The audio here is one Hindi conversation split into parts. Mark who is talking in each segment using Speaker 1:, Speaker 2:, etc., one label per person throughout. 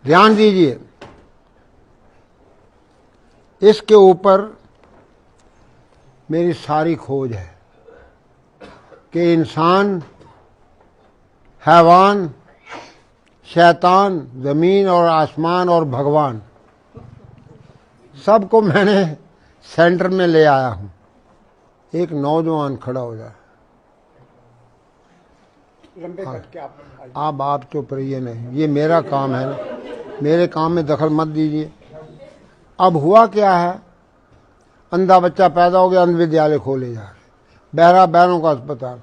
Speaker 1: ध्यान दीजिए, इसके ऊपर मेरी सारी खोज है कि इंसान, हैवान, शैतान, जमीन और आसमान और भगवान, सबको मैंने सेंटर में ले आया हूं। एक नौजवान खड़ा हो जाए। आप चुप रहिए, नहीं, ये मेरा काम है ना, मेरे काम में दखल मत दीजिए। अब हुआ क्या है, अंधा बच्चा पैदा हो गया, अंध विद्यालय खोले जा रहे, बहरा बहरों का अस्पताल,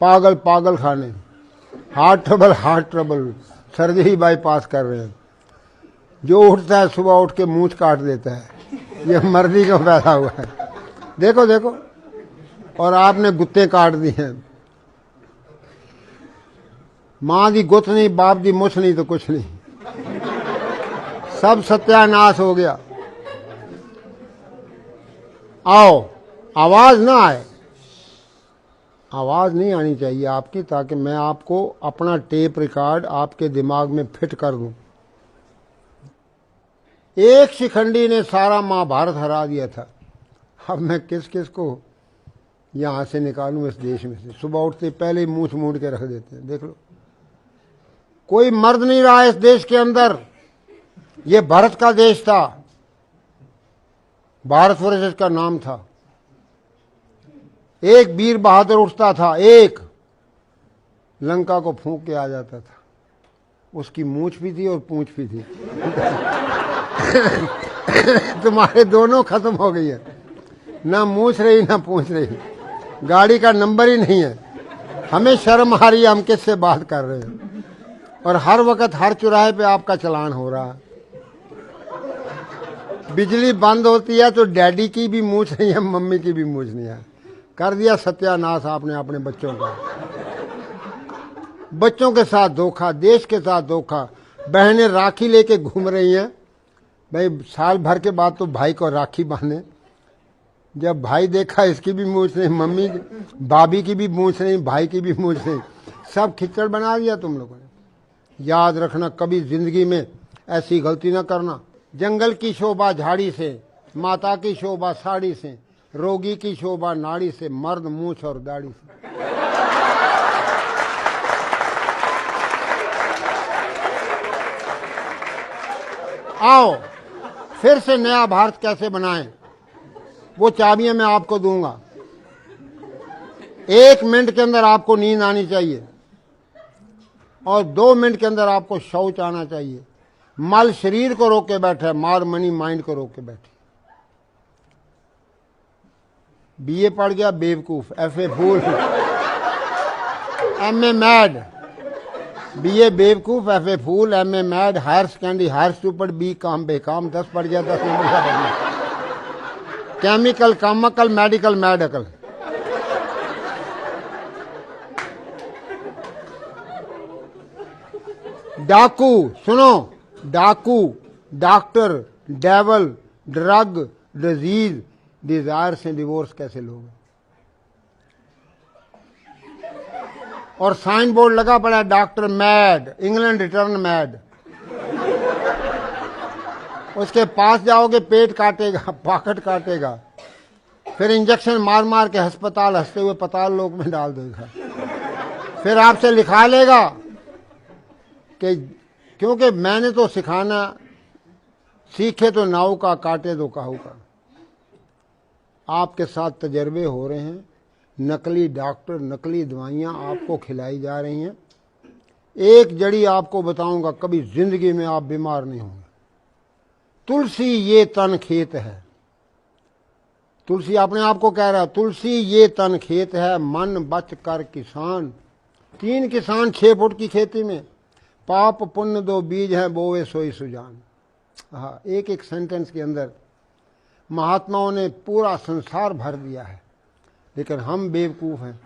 Speaker 1: पागल पागल खाने, हार्ट ट्रबल, सर्जरी बाईपास कर रहे हैं। जो उठता है सुबह उठ के मूंछ काट देता है, ये मर्दी का पैदा हुआ है। देखो देखो, और आपने गुत्ते काट दिए हैं। मां दी गुत नहीं, बाप दी मुछ नहीं तो कुछ नहीं, सब सत्यानाश हो गया। आओ, आवाज ना आए, आवाज नहीं आनी चाहिए आपकी, ताकि मैं आपको अपना टेप रिकॉर्ड आपके दिमाग में फिट कर दूं। एक शिखंडी ने सारा महाभारत हरा दिया था। अब मैं किस किस को यहां से निकालूं इस देश में से। सुबह उठते पहले ही मूछ मूंड के रख देते हैं। देख लो, कोई मर्द नहीं रहा इस देश के अंदर। ये भारत का देश था, भारतवर्ष इसका नाम था। एक वीर बहादुर उठता था, एक लंका को फूंक के आ जाता था। उसकी मूछ भी थी और पूंछ भी थी। तुम्हारे दोनों खत्म हो गई है, ना मूछ रही ना पूछ रही, गाड़ी का नंबर ही नहीं है। हमें शर्म आ रही है, हम किससे बात कर रहे हैं, और हर वक्त हर चौराहे पे आपका चलान हो रहा है। बिजली बंद होती है तो डैडी की भी मूछ नहीं है, मम्मी की भी मूछ नहीं है। कर दिया सत्यानाश आपने अपने बच्चों का। बच्चों के साथ धोखा, देश के साथ धोखा। बहनें राखी लेके घूम रही हैं। भाई साल भर के बाद तो भाई को राखी बांधे। जब भाई देखा इसकी भी मूछ नहीं, मम्मी भाभी की भी मूछ नहीं, भाई की भी मूछ नहीं, सब खिचड़ बना दिया तुम लोगों ने। याद रखना, कभी जिंदगी में ऐसी गलती ना करना। जंगल की शोभा झाड़ी से, माता की शोभा साड़ी से, रोगी की शोभा नाड़ी से, मर्द मूछ और दाढ़ी से। आओ, फिर से नया भारत कैसे बनाएं, वो चाबियां मैं आपको दूंगा। 1 मिनट के अंदर आपको नींद आनी चाहिए और 2 मिनट के अंदर आपको शौच आना चाहिए। मल शरीर को रोक के बैठा है, मार मनी माइंड को रोक के बैठे। बीए पढ़ गया बेवकूफ, FA fool, MA mad. BA बेवकूफ, FA fool, MA mad, higher secondary higher stupid, B com बेकाम, 10 पढ़ गया 10 नंबर का पढ़ गया। केमिकल कामकल, मेडिकल मैडकल। डाकू, सुनो, डाकू, doctor, devil, drug, disease, desire से डिवोर्स कैसे लोगे? और साइन बोर्ड लगा पड़ा है, doctor mad, England return mad. उसके पास जाओगे पेट काटेगा, पॉकेट काटेगा, फिर इंजेक्शन मार मार के अस्पताल हंसते हुए पताल लोक में डाल देगा। फिर आपसे लिखा लेगा कि क्योंकि मैंने तो सिखाना, सीखे तो नाव का, काटे तो काहू का। आपके साथ तजर्बे हो रहे हैं, नकली डॉक्टर, नकली दवाइयां आपको खिलाई जा रही हैं। एक जड़ी आपको बताऊंगा, कभी जिंदगी में आप बीमार नहीं होंगे। तुलसी ये तन खेत है। तुलसी अपने आप को कह रहा है, तुलसी ये तन खेत है, मन बच कर किसान। 3 किसान 6 फुट की खेती में, पाप पुण्य 2 बीज हैं, बोवे सोई सुजान। हाँ, एक एक सेंटेंस के अंदर महात्माओं ने पूरा संसार भर दिया है। लेकिन हम बेवकूफ़ हैं,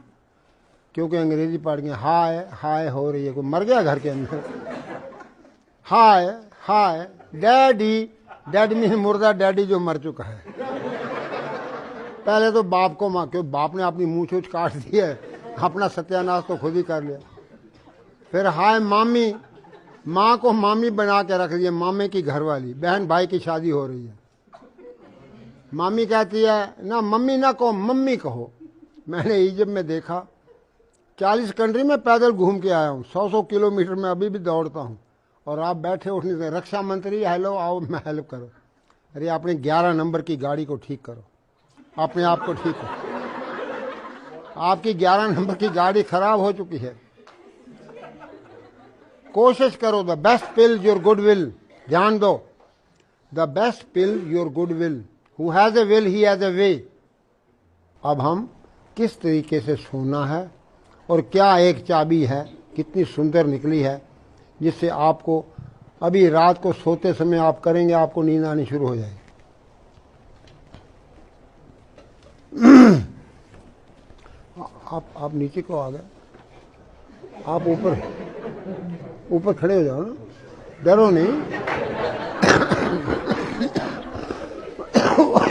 Speaker 1: क्योंकि अंग्रेजी पढ़ गए। हाय हाय हो रही है, कोई मर गया घर के अंदर। हाय हाय डैडी, डैड मीन मुर्दा, डैडी जो मर चुका है। पहले तो बाप को माँ, क्यों बाप ने अपनी मूछ वूछ काट दी है, अपना सत्यानाश तो खुद ही कर लिया। फिर हाय मामी, माँ को मामी बना के रख दिया, मामे की घरवाली, बहन भाई की शादी हो रही है। मामी कहती है ना मम्मी ना कहो, मम्मी कहो। मैंने इजिप्ट में देखा, 40 कंट्री में पैदल घूम के आया हूँ, 100 किलोमीटर में अभी भी दौड़ता हूँ, और आप बैठे उठने से रक्षा मंत्री हेलो आओ मैं हेल्प करो। अरे अपने 11 नंबर की गाड़ी को ठीक करो, अपने आप को ठीक करो। आपकी 11 नंबर की गाड़ी खराब हो चुकी है। कोशिश करो, the best pill your good will. ध्यान दो, the best pill your good will, who has a will he has a way. अब हम किस तरीके से सोना है, और क्या एक चाबी है, कितनी सुंदर निकली है, जिससे आपको अभी रात को सोते समय आप करेंगे, आपको नींद आनी शुरू हो जाएगी। आप नीचे को आ गए, आप ऊपर खड़े हो जाओ ना, डरो नहीं।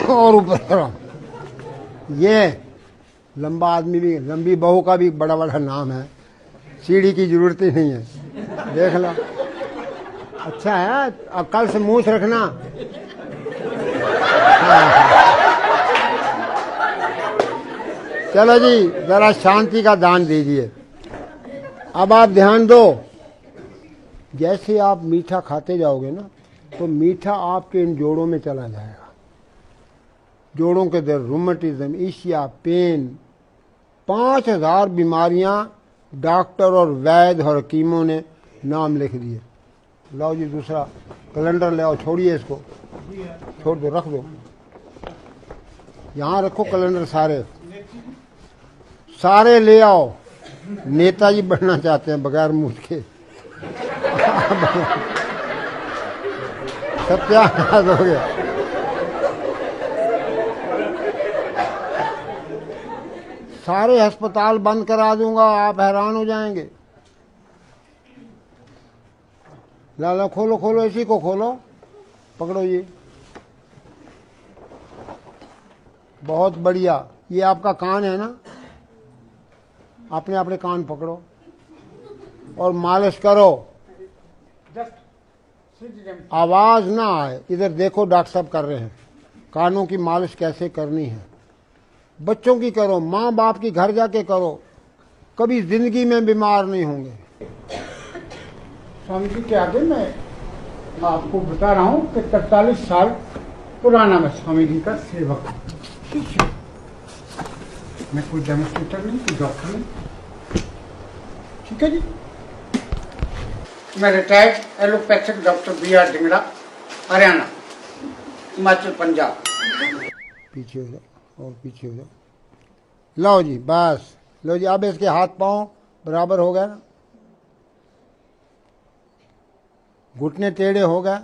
Speaker 1: और ऊपर खड़ा। ये लंबा आदमी भी, लंबी बहू का भी बड़ा बड़ा नाम है, सीढ़ी की जरूरत ही नहीं है, देख लो। अच्छा है, अब कल से मूछ रखना। चलो जी, जरा शांति का दान दीजिए। अब आप ध्यान दो, जैसे आप मीठा खाते जाओगे ना, तो मीठा आपके इन जोड़ों में चला जाएगा। जोड़ों के दर्द, रूमेटिज्म, ईशिया, पेन, 5000 बीमारियां डॉक्टर और वैद्य और हकीमों ने नाम लिख दिए। लाओ जी दूसरा कैलेंडर ले आओ, छोड़िए इसको, छोड़ दो, रख दो, यहाँ रखो कैलेंडर, सारे ले आओ। नेताजी बनना चाहते हैं बगैर मूछ के। सत्यानाश हो गया। सारे अस्पताल बंद करा दूंगा, आप हैरान हो जाएंगे। लाला खोलो खोलो, इसी को खोलो, पकड़ो ये, बहुत बढ़िया। ये आपका कान है ना, अपने अपने कान पकड़ो और मालिश करो, आवाज ना आए। इधर देखो, डॉक्टर साहब कर रहे हैं। कानों की मालिश कैसे करनी है, बच्चों की करो, माँ बाप की घर जाके करो, कभी जिंदगी में बीमार नहीं होंगे।
Speaker 2: स्वामी जी के आगे मैं आपको बता रहा हूँ कि 43 साल पुराना मैं स्वामी जी का सेवक हूँ। मैं कोई डेमोस्ट्रेटर नहीं, कोई डॉक्टर नहीं, ठीक है जी। मैं retired allopathic doctor BR Dhingra, Haryana, Himachal, Punjab.
Speaker 1: पीछे हो जाओ और पीछे हो जाओ। लो जी, बस लो जी। अब इसके हाथ पांव बराबर हो गए ना, घुटने टेढ़े हो गए,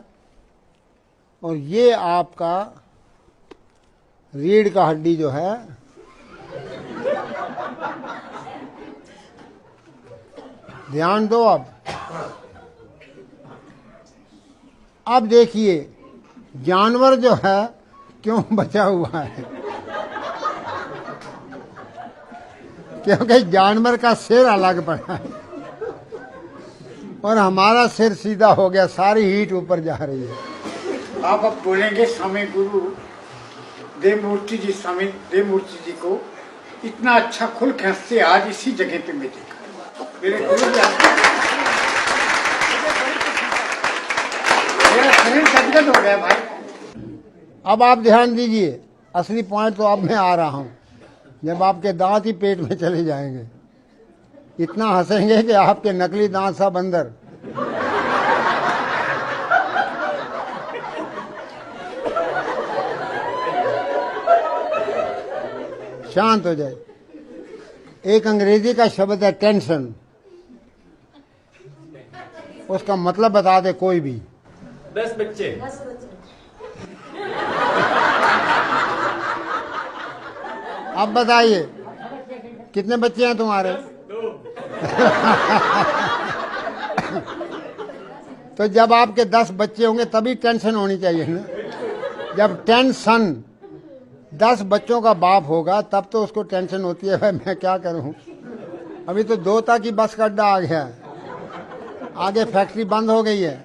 Speaker 1: और ये आपका रीढ़ का हड्डी जो है, ध्यान दो। अब देखिए जानवर जो है क्यों बचा हुआ है, क्योंकि जानवर का सिर अलग पड़ा है और हमारा सिर सीधा हो गया, सारी हीट ऊपर जा रही है।
Speaker 2: आप अब बोलेंगे स्वामी गुरु देवमूर्ति जी, स्वामी देवमूर्ति जी को इतना अच्छा खुल खसते आज इसी जगह पे मैं देखा। मेरे गुरु जी मेरा शरीर गदगद हो गया भाई।
Speaker 1: अब आप ध्यान दीजिए, असली पॉइंट तो अब मैं आ रहा हूं, जब आपके दांत ही पेट में चले जाएंगे, इतना हंसेंगे कि आपके नकली दांत सब अंदर। शांत हो जाए। एक अंग्रेजी का शब्द है टेंशन, उसका मतलब बता दे कोई भी।
Speaker 3: 10 बच्चे।
Speaker 1: अब बताइए कितने बच्चे हैं तुम्हारे? तो जब आपके 10 बच्चे होंगे तभी टेंशन होनी चाहिए ना। जब टेंशन 10 बच्चों का बाप होगा तब तो उसको टेंशन होती है, भाई मैं क्या करूं, अभी तो 2 की बस का अड्डा आ गया है। आगे फैक्ट्री बंद हो गई है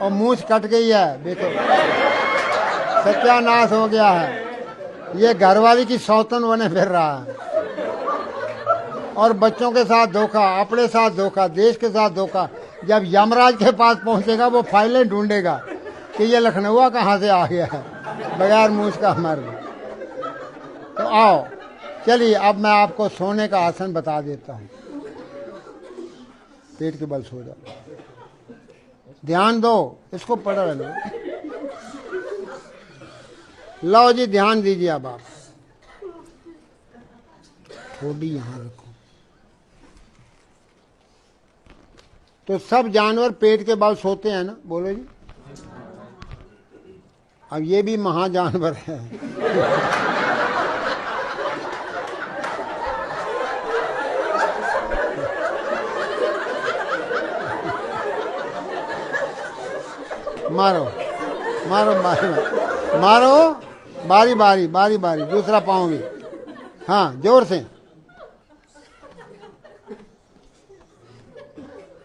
Speaker 1: और मूछ कट गई है, देखो सत्यानाश हो गया है। ये घरवाली की सौतन बने फिर रहा है और बच्चों के साथ धोखा, अपने साथ धोखा, देश के साथ धोखा। जब यमराज के पास पहुंचेगा वो फाइलें ढूंढेगा कि ये लखनऊ कहाँ से आ गया है, बगैर मूछ का मर्द। तो आओ चलिए, अब मैं आपको सोने का आसन बता देता हूँ। पेट के बल सो जाओ, ध्यान दो, इसको पढ़ लो। लो जी, ध्यान दीजिए। अब आप थोड़ी यहां रखो। तो सब जानवर पेट के बल सोते हैं ना, बोलो जी। अब ये भी महाजानवर है। मारो मारो मारो मारो, बारी बारी बारी बारी, दूसरा पाँव भी, हाँ जोर से।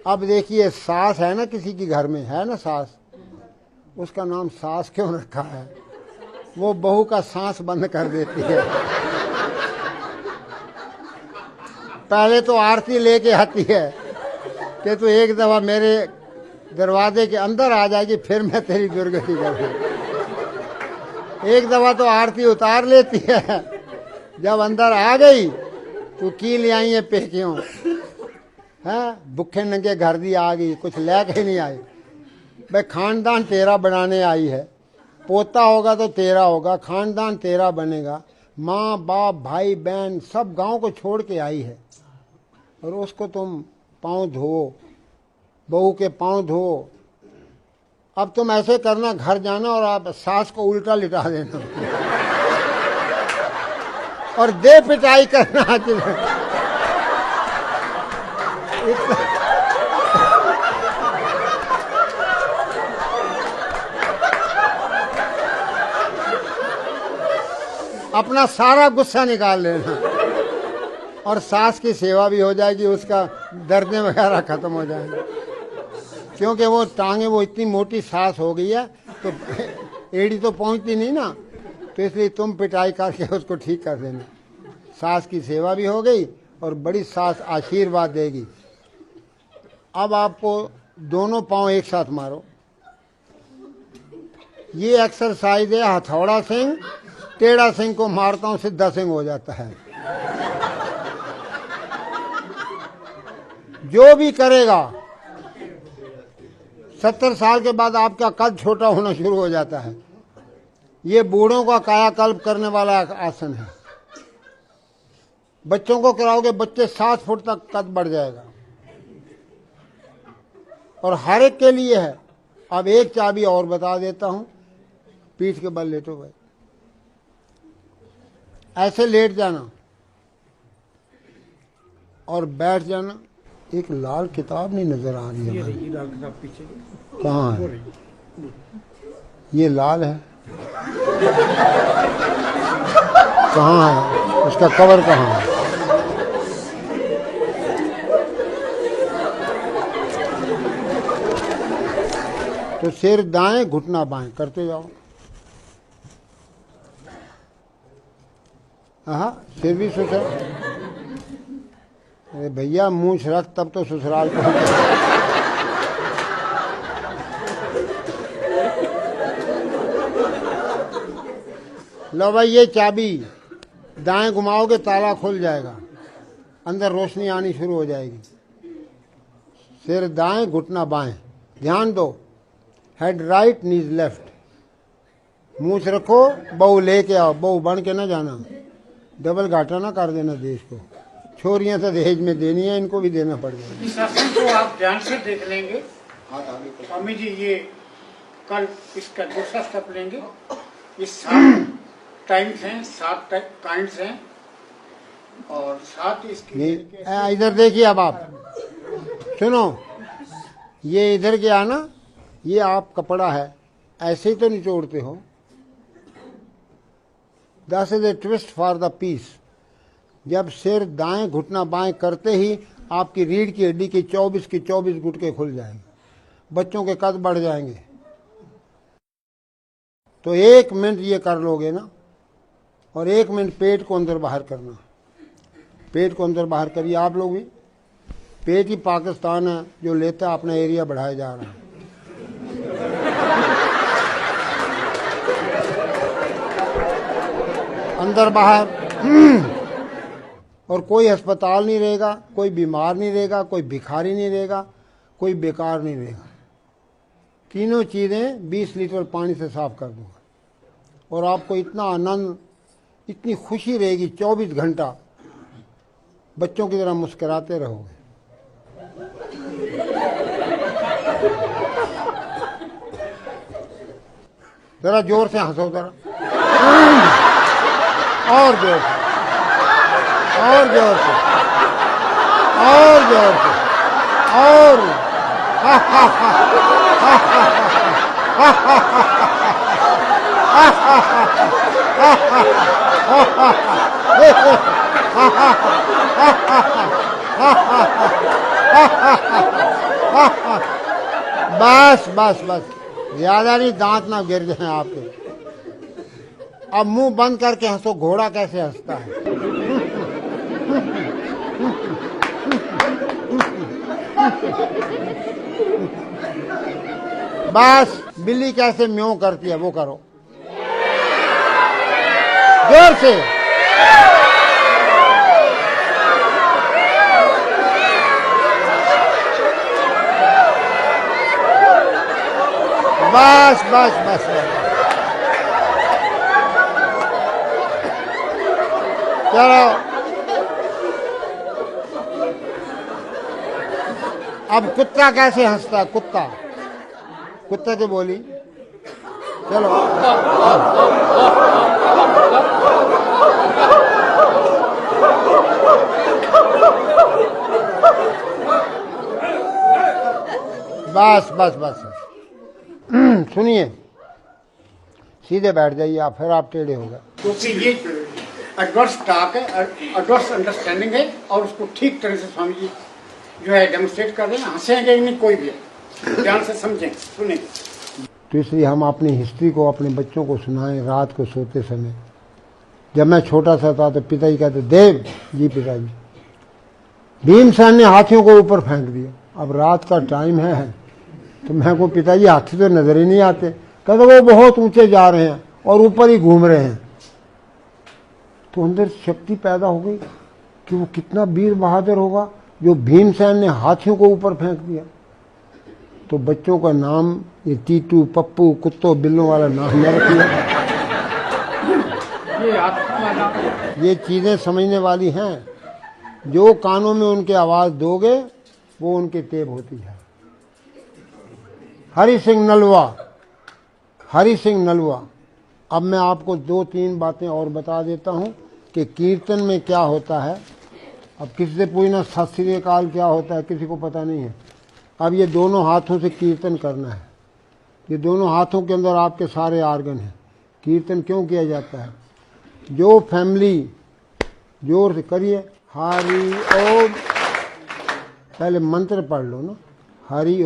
Speaker 1: अब देखिए, सास है ना किसी के घर में, है ना सास, उसका नाम सास क्यों रखा है? वो बहू का सांस बंद कर देती है। पहले तो आरती लेके आती है कि तू एक दफा मेरे दरवाजे के अंदर आ जाएगी, फिर मैं तेरी दुर्गति करूंगी। एक दफा तो आरती उतार लेती है, जब अंदर आ गई तो की ले आई है पेकियों, है भुखे नंगे घर दी आ गई, कुछ लेके नहीं आई। भाई खानदान तेरा बनाने आई है, पोता होगा तो तेरा होगा, खानदान तेरा बनेगा। माँ बाप भाई बहन सब गांव को छोड़ के आई है और उसको तुम पाँव धो, बहू के पाँव धो। अब तुम ऐसे करना, घर जाना और आप सास को उल्टा लिटा देना और दे पिटाई करना। अपना सारा गुस्सा निकाल लेना और सास की सेवा भी हो जाएगी, उसका दर्द वगैरह खत्म हो जाएंगे। क्योंकि वो टांगे, वो इतनी मोटी सास हो गई है तो एड़ी तो पहुंचती नहीं ना, तो इसलिए तुम पिटाई करके उसको ठीक कर देना। सास की सेवा भी हो गई और बड़ी सास आशीर्वाद देगी। अब आपको दोनों पांव एक साथ मारो। ये एक्सरसाइज है हथौड़ा सिंह, टेढ़ा सिंह को मारता हूं सिद्धा सिंह हो जाता है। जो भी करेगा 70 साल के बाद आपका कद छोटा होना शुरू हो जाता है। ये बूढ़ों का कायाकल्प करने वाला आसन है। बच्चों को कराओगे, बच्चे 7 फुट तक कद बढ़ जाएगा और हर एक के लिए है। अब एक चाबी और बता देता हूं, पीठ के बल लेटो भाई, ऐसे लेट जाना और बैठ जाना। एक लाल किताब नहीं नजर आ रही है,
Speaker 2: ये लाल किताब पीछे
Speaker 1: कहाँ है? ये लाल है, कहाँ है उसका कवर, कहाँ है? तो सिर दाएं, घुटना बाएं करते जाओ। हाँ, सिर भी ससुराल। अरे भैया मूंछ रख, तब तो ससुराल पहुंच। लो भाई, ये चाबी दाएं घुमाओगे ताला खुल जाएगा, अंदर रोशनी आनी शुरू हो जाएगी। सिर दाएं, घुटना बाएं, ध्यान दो। हेड राइट, नीज लेफ्ट। मूंछ रखो, बहू लेके आओ, बहू बन के ना जाना, डबल घाटा ना कर देना देश को। छोरियां तो दहेज में देनी है, इनको भी देना पड़ जाएगा।
Speaker 2: इस आसन को आप ध्यान से देख लेंगे स्वामी जी। ये कल इसका दूसरा स्टेप लेंगे। ये 7 टाइम्स हैं, 7 काइंड्स हैं और 7 इसकी।
Speaker 1: इधर देखिए, अब आप सुनो, ये इधर गया ना, ये आप कपड़ा है, ऐसे ही तो निचोड़ते हो। This is a twist for the piece। जब सिर दाएं, घुटना बाएं करते ही आपकी रीढ़ की हड्डी की 24 गुटके खुल जाएंगे, बच्चों के कद बढ़ जाएंगे। तो 1 मिनट ये कर लोगे ना, और 1 मिनट पेट को अंदर बाहर करना, पेट को अंदर बाहर करिए आप लोग भी। पेट ही पाकिस्तान है जो लेता अपना एरिया बढ़ाया जा रहा है। अंदर बाहर और कोई अस्पताल नहीं रहेगा, कोई बीमार नहीं रहेगा, कोई भिखारी नहीं रहेगा, कोई बेकार नहीं रहेगा। तीनों चीज़ें 20 लीटर पानी से साफ कर दूंगा और आपको इतना आनंद, इतनी खुशी रहेगी, 24 घंटा बच्चों की तरह मुस्कुराते रहोगे। जरा जोर से हंसो, जरा और जोर से, और जोर से, और जोर से, और हा हा हा हा हा हा। बस बस बस, ज्यादा नहीं, दांत ना गिर जाए आपके। अब मुंह बंद करके हंसो, घोड़ा कैसे हंसता है। बस, बिल्ली कैसे म्यों करती है वो करो, जोर से। बस बस बस बस, चलो अब कुत्ता कैसे हंसता है, कुत्ता, कुत्ते की बोली, चलो। बस बस बस, सुनिए, सीधे बैठ जाइए आप, फिर आप टेढ़े हो गए।
Speaker 2: क्योंकि ये एडवर्स टॉक है, एडवर्स अंडरस्टैंडिंग है, और उसको ठीक तरह से स्वामी जी जो है डेमोन्स्ट्रेट कर रहे हैं। हंसेंगे नहीं कोई भी, ध्यान से समझें, सुनेंगे।
Speaker 1: तो इसलिए हम अपनी हिस्ट्री को अपने बच्चों को सुनाएं रात को सोते समय। जब मैं छोटा सा था तो पिताजी कहते, देव जी पिताजी, भीमसेन ने हाथियों को ऊपर फेंक दिया। अब रात का टाइम है तो मैं को, पिताजी हाथी तो नजर ही नहीं आते। कहते वो बहुत ऊंचे जा रहे हैं और ऊपर ही घूम रहे हैं। तो अंदर शक्ति पैदा हो गई कि वो कितना वीर बहादुर होगा जो भीमसेन ने हाथियों को ऊपर फेंक दिया। तो बच्चों का नाम ये टीटू, पप्पू, कुत्तों बिल्लों वाला नाम न रखिए। ये चीजें समझने वाली हैं, जो कानों में उनके आवाज दोगे वो उनके टेप होती है। हरि सिंह नलवा, हरि सिंह नलवा। अब मैं आपको 2-3 बातें और बता देता हूं कि कीर्तन में क्या होता है। अब किसी से पूछना सत श्री अकाल क्या होता है, किसी को पता नहीं है। अब ये दोनों हाथों से कीर्तन करना है। ये दोनों हाथों के अंदर आपके सारे आर्गन हैं। कीर्तन क्यों किया जाता है? जो फैमिली, जोर से करिए, हरि ओम, पहले मंत्र पढ़ लो ना, हरि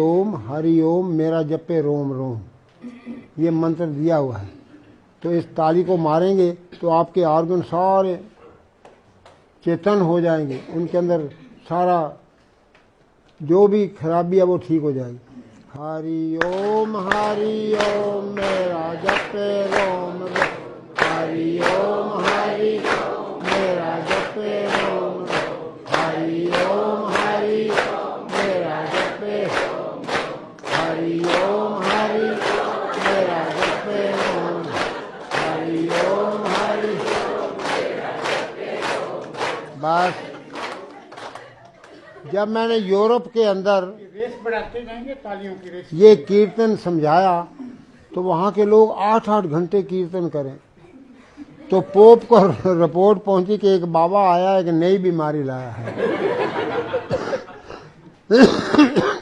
Speaker 1: ओम मेरा जपे रोम रोम, ये मंत्र दिया हुआ है। तो इस ताली को मारेंगे तो आपके आर्गन सारे चेतन हो जाएंगे, उनके अंदर सारा जो भी खराबी है वो ठीक हो जाएगी। हरि ओम मेरा जपे रोम रोम, हरि ओम मेरा जपे रोम रोम, हरि ओम मेरा जपे, हरि ओम मेरा जपे रोम, हरि ओम मेरा जपे रोम। बस, जब मैंने यूरोप के अंदर
Speaker 2: रेस बढ़ाते जाएंगे, तालियों की रेस।
Speaker 1: ये कीर्तन समझाया तो वहाँ के लोग 8-8 घंटे कीर्तन करें। तो पोप को रिपोर्ट पहुंची कि एक बाबा आया, एक नई बीमारी लाया है।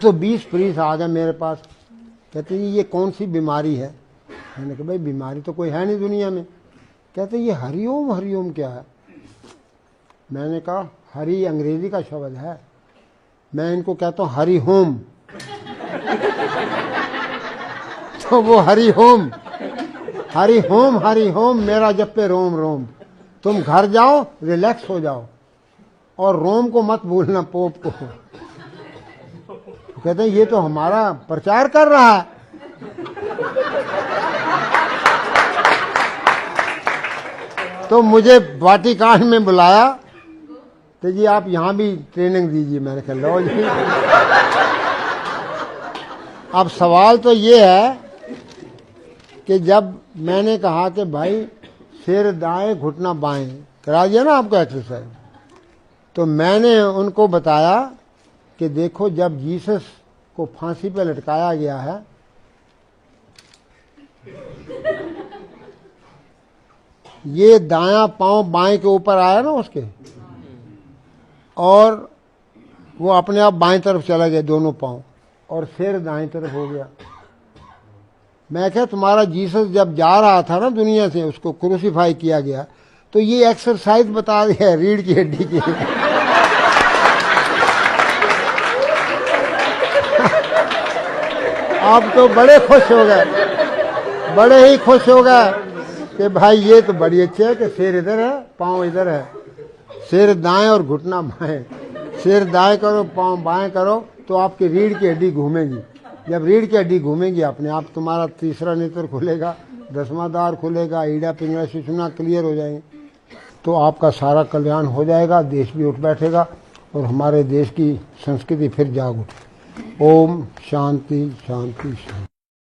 Speaker 1: तो 20 प्रीस आ गए मेरे पास, कहते ये कौन सी बीमारी है? मैंने कहा भाई बीमारी तो कोई है नहीं दुनिया में। कहते ये हरिओम क्या है? मैंने कहा हरि अंग्रेजी का शब्द है, मैं इनको कहता हूं हरि होम। तो वो Hari home, Hari home, Hari home मेरा जप्पे रोम रोम। तुम घर जाओ, रिलैक्स हो जाओ, और रोम को मत भूलना, पोप को। तो कहते हैं ये तो हमारा प्रचार कर रहा है। तो मुझे वाटिकान में बुलाया, तो जी आप यहां भी ट्रेनिंग दीजिए। मैंने कहा लो जी। अब सवाल तो ये है कि जब मैंने कहा कि भाई सिर दाएं घुटना बाएं करा दिया ना आपको एक्सरसाइज, तो मैंने उनको बताया कि देखो जब जीसस को फांसी पे लटकाया गया है, ये दायां पांव बाएं के ऊपर आया ना उसके, और वो अपने आप बाएं तरफ चला गया दोनों पांव, और सिर दाएं तरफ हो गया। मैं क्या तुम्हारा जीसस जब जा रहा था ना दुनिया से, उसको क्रूसीफाई किया गया, तो ये एक्सरसाइज बता दिया रीढ़ की हड्डी की। आप तो बड़े खुश हो गए, बड़े ही खुश हो गए कि भाई ये तो बड़ी अच्छी है कि सिर इधर है पांव इधर है, सिर दाएं और घुटना बाएं। सिर दाएं करो पांव बाएं करो तो आपकी रीढ़ की हड्डी घूमेगी। जब रीढ़ की हड्डी घूमेगी अपने आप तुम्हारा तीसरा नेत्र खुलेगा, 10वां द्वार खुलेगा, ईड़ा पिंगला सुषुम्ना क्लियर हो जाएंगे, तो आपका सारा कल्याण हो जाएगा, देश भी उठ बैठेगा और हमारे देश की संस्कृति फिर जाग उठे। ओम शांति शांति शांति।